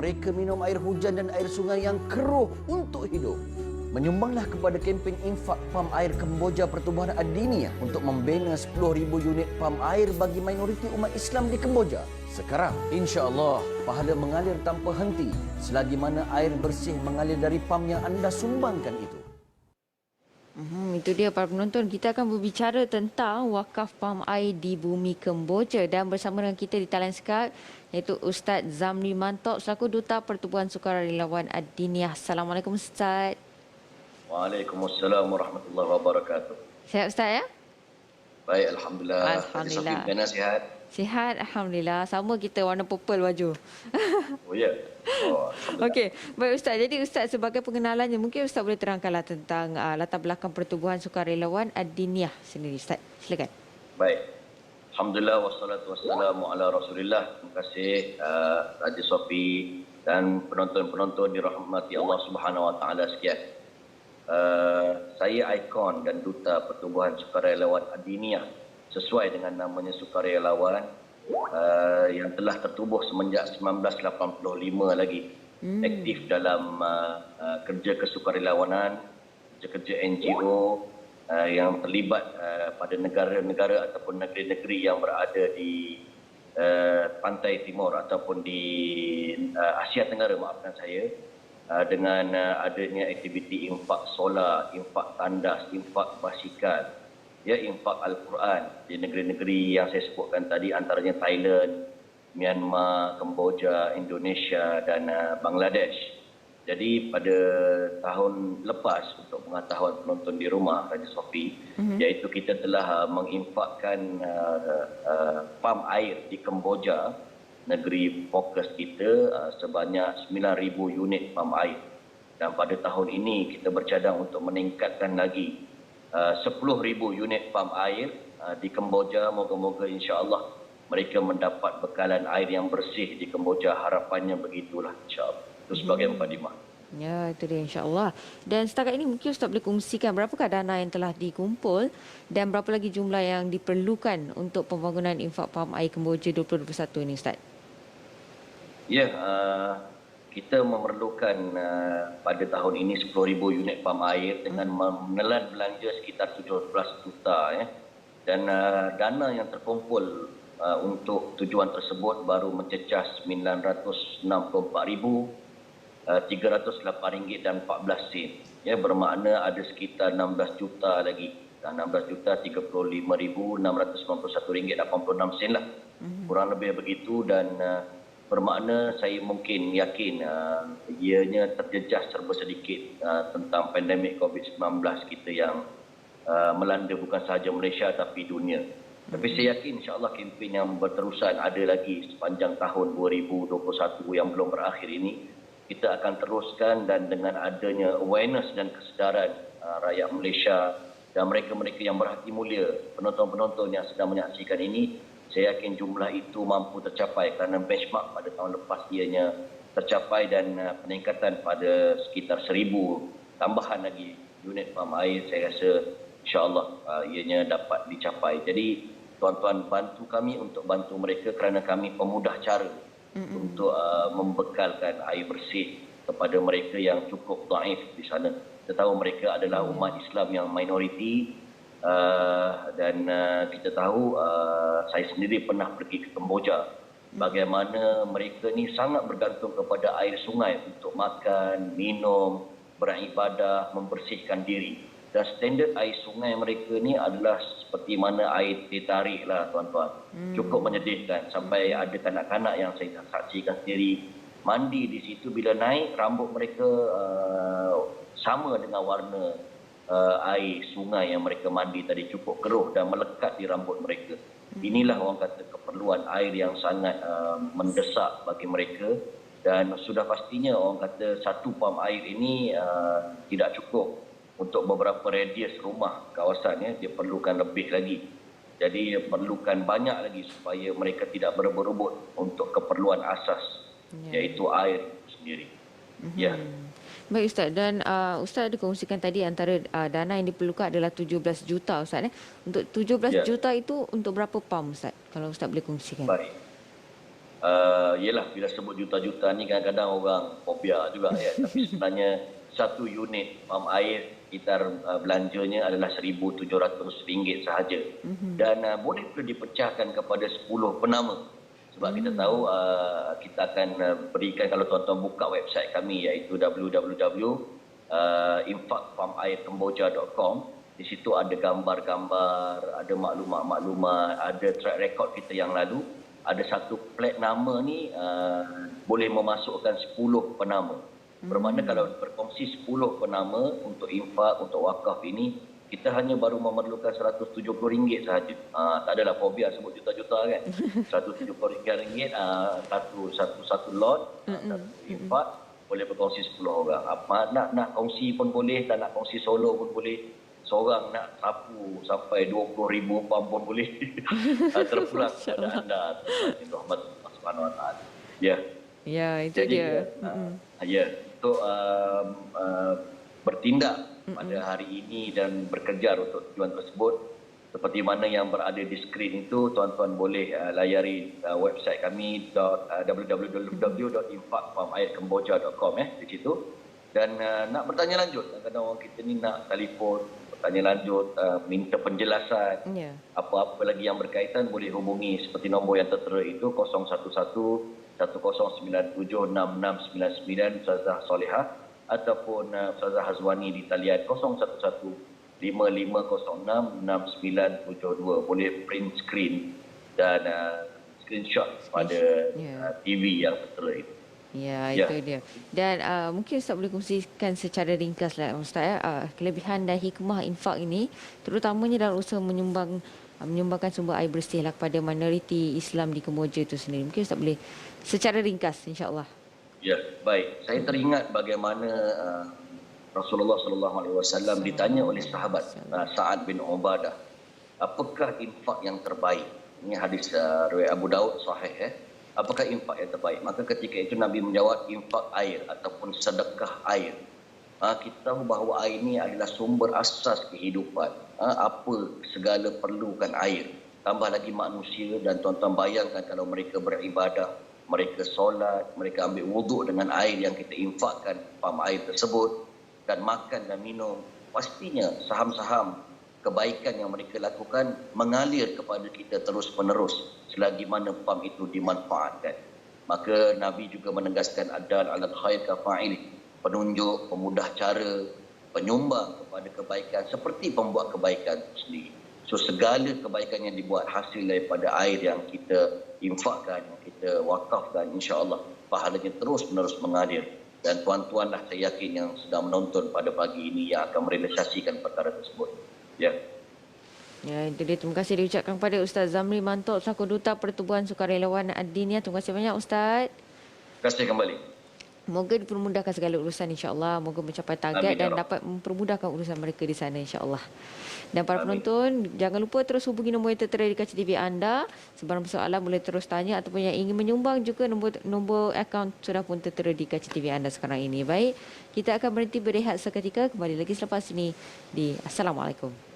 Mereka minum air hujan dan air sungai yang keruh untuk hidup. Menyumbanglah kepada kempen infak pam air Kemboja Pertubuhan Ad-Diniyah untuk membina 10,000 unit pam air bagi minoriti umat Islam di Kemboja. Sekarang, insya-Allah, pahala mengalir tanpa henti selagi mana air bersih mengalir dari pam yang anda sumbangkan itu. Itu dia para penonton. Kita akan berbicara tentang wakaf pam air di bumi Kemboja dan bersama dengan kita di talian Skype iaitu Ustaz Zamri Mantok selaku Duta Pertubuhan Sukarelawan Ad-Diniyah. Assalamualaikum Ustaz. Waalaikumsalam warahmatullahi wabarakatuh. Sihat Ustaz ya? Baik, Alhamdulillah. Alhamdulillah. Haji Sofi, sihat? Sihat, Alhamdulillah. Sama kita warna purple baju. Oh ya? Oh, Alhamdulillah. Okey, baik Ustaz. Jadi Ustaz sebagai pengenalannya, mungkin Ustaz boleh terangkanlah tentang latar belakang Pertubuhan Sukarelawan Ad-Diniyah sendiri Ustaz. Silakan. Baik. Alhamdulillah wassalatu wassalamu ala Rasulillah. Terima kasih Haji Sofi dan penonton-penonton dirahmati Allah Subhanahu wa taala sekalian. Saya ikon dan duta Pertubuhan Sukarelawan Ad-Diniyah sesuai dengan namanya sukarelawan yang telah tertubuh semenjak 1985 lagi. Aktif dalam kerja kesukarelawanan, kerja NGO yang terlibat pada negara-negara ataupun negeri-negeri yang berada di pantai timur ataupun di Asia Tenggara, maafkan saya, dengan adanya aktiviti infak solar, infak tandas, infak basikal, ya, infak Al-Quran di negeri-negeri yang saya sebutkan tadi, antaranya Thailand, Myanmar, Kemboja, Indonesia dan Bangladesh. Jadi pada tahun lepas, untuk pengetahuan penonton di rumah Haji Sofi, iaitu kita telah menginfakkan pam air di Kemboja, negeri fokus kita, sebanyak 9,000 unit pam air. Dan pada tahun ini kita bercadang untuk meningkatkan lagi 10,000 unit pam air di Kemboja. Moga-moga insya-Allah mereka mendapat bekalan air yang bersih di Kemboja. Harapannya begitulah insya-Allah. Itu sebagai mukadimah. Ya, itu dia insya-Allah. Dan setakat ini mungkin Ustaz boleh kongsikan berapakah dana yang telah dikumpul dan berapa lagi jumlah yang diperlukan untuk pembangunan infak pam air Kemboja 2021 ini Ustaz? Ya, kita memerlukan pada tahun ini 10,000 unit pam air dengan menelan belanja sekitar 17 juta ya. Dan dana yang terkumpul untuk tujuan tersebut baru mencecah RM964,308.14. Ya, bermakna ada sekitar 16 juta lagi. 16,35,691.86 lah. Kurang lebih begitu, dan bermakna saya mungkin yakin ianya terjejas serba sedikit tentang pandemik COVID-19 kita yang melanda bukan sahaja Malaysia tapi dunia. Tapi saya yakin insya-Allah kempen yang berterusan ada lagi sepanjang tahun 2021 yang belum berakhir ini. Kita akan teruskan, dan dengan adanya awareness dan kesedaran rakyat Malaysia dan mereka-mereka yang berhati mulia, penonton-penonton yang sedang menyaksikan ini, saya yakin jumlah itu mampu tercapai kerana benchmark pada tahun lepas ianya tercapai, dan peningkatan pada sekitar 1,000 tambahan lagi unit pam air saya rasa insya-Allah ianya dapat dicapai. Jadi tuan-tuan bantu kami untuk bantu mereka kerana kami pemudah cara untuk membekalkan air bersih kepada mereka yang cukup dhaif di sana. Kita tahu mereka adalah umat Islam yang minoriti. Dan kita tahu, saya sendiri pernah pergi ke Kemboja, bagaimana mereka ni sangat bergantung kepada air sungai untuk makan, minum, beribadah, membersihkan diri. Dan standard air sungai mereka ni adalah seperti mana air teh tarik lah tuan-tuan. Cukup menyedihkan, sampai ada kanak-kanak yang saya saksikan sendiri mandi di situ, bila naik rambut mereka sama dengan warna air sungai yang mereka mandi tadi, cukup keruh dan melekat di rambut mereka. Inilah orang kata keperluan air yang sangat mendesak bagi mereka, dan sudah pastinya orang kata satu pam air ini tidak cukup untuk beberapa radius rumah kawasan ya, dia perlukan lebih lagi. Jadi perlukan banyak lagi supaya mereka tidak berebut-rebut untuk keperluan asas, iaitu air sendiri. Ya. Baik Ustaz, dan Ustaz ada kongsikan tadi antara dana yang diperlukan adalah 17 juta Ustaz. Untuk 17 juta itu untuk berapa pam Ustaz? Kalau Ustaz boleh kongsikan. Baik. Yelah, bila sebut juta-juta ni kadang-kadang orang fobia juga ya. Tapi sebenarnya satu unit pam air sekitar belanjanya adalah RM1,700 sahaja. Dan boleh pula dipecahkan kepada 10 penama. Sebab kita tahu kita akan berikan, kalau tuan-tuan buka website kami iaitu www.infakpamairkemboja.com. Di situ ada gambar-gambar, ada maklumat-maklumat, ada track record kita yang lalu. Ada satu plat nama ni boleh memasukkan 10 penama. Bermakna kalau berkongsi 10 penama untuk infak, untuk wakaf ini, kita hanya baru memerlukan RM170 sahaja. Tak adalah fobia sebut juta-juta kan. RM170 satu lot, satu infak, boleh berkongsi 10 orang. Nak kongsi pun boleh, tak nak kongsi solo pun boleh. Seorang nak sapu sampai 20,000 pam pun boleh. Terpulang kepada anda. Rahmat Allah Subhanahu Wa Taala. Ya. Ya, itu Jadi, dia. ya, untuk bertindak pada hari ini dan bekerja untuk tujuan tersebut, seperti mana yang berada di skrin itu, tuan-tuan boleh layari website kami www.infakpamairkemboja.com di situ. Dan nak bertanya lanjut, kadang-kadang orang kita ni nak telefon, bertanya lanjut, minta penjelasan, apa-apa lagi yang berkaitan, boleh hubungi seperti nombor yang tertera itu 011-1097-6699 Ustazah Solehah, ataupun Ustazah Hazwani di talian 011-5506-6972. Boleh print screen dan screenshot pada TV yang tertera itu. Ya, itu dia. Dan mungkin Ustaz boleh kongsikan secara ringkas lah Ustaz kelebihan dan hikmah infak ini, terutamanya dalam usaha menyumbangkan sumber air bersih lah kepada minoriti Islam di Kemboja itu sendiri. Mungkin Ustaz boleh secara ringkas, insya-Allah. Ya, baik. Saya teringat bagaimana Rasulullah SAW ditanya oleh sahabat Sa'ad bin Ubadah, apakah infak yang terbaik? Ini hadis riwayat Abu Daud sahih Apakah infak yang terbaik? Maka ketika itu Nabi menjawab, infak air ataupun sedekah air. Kita tahu bahawa air ini adalah sumber asas kehidupan. Apa segala perlukan air. Tambah lagi manusia, dan tuan-tuan bayangkan kalau mereka beribadah, mereka solat, mereka ambil wuduk dengan air yang kita infakkan pam air tersebut, dan makan dan minum. Pastinya saham-saham kebaikan yang mereka lakukan mengalir kepada kita terus-menerus selagi mana pam itu dimanfaatkan. Maka Nabi juga menegaskan adal alal khair kafa'il, penunjuk, pemudah cara, penyumbang kepada kebaikan seperti pembuat kebaikan itu sendiri. So segala kebaikan yang dibuat hasil daripada air yang kita infakkan, yang kita wakafkan, insya-Allah pahalanya terus-menerus mengalir. Dan tuan-tuanlah saya yakin yang sedang menonton pada pagi ini yang akan merealisasikan perkara tersebut. Ya. Ya, itu dia. Terima kasih diucapkan kepada Ustaz Zamri Mantok selaku Duta Pertubuhan Sukarelawan Ad-Diniyah. Terima kasih banyak Ustaz. Terima kasih kembali. Moga dipermudahkan segala urusan, insya-Allah. Moga mencapai target dan dapat mempermudahkan urusan mereka di sana, insya-Allah. Dan para penonton, jangan lupa terus hubungi nombor yang tertera di kaca TV anda. Sebarang persoalan boleh terus tanya, ataupun yang ingin menyumbang juga nombor akaun sudah pun tertera di kaca TV anda sekarang ini. Baik, kita akan berhenti berehat seketika, kembali lagi selepas ini di Assalamualaikum.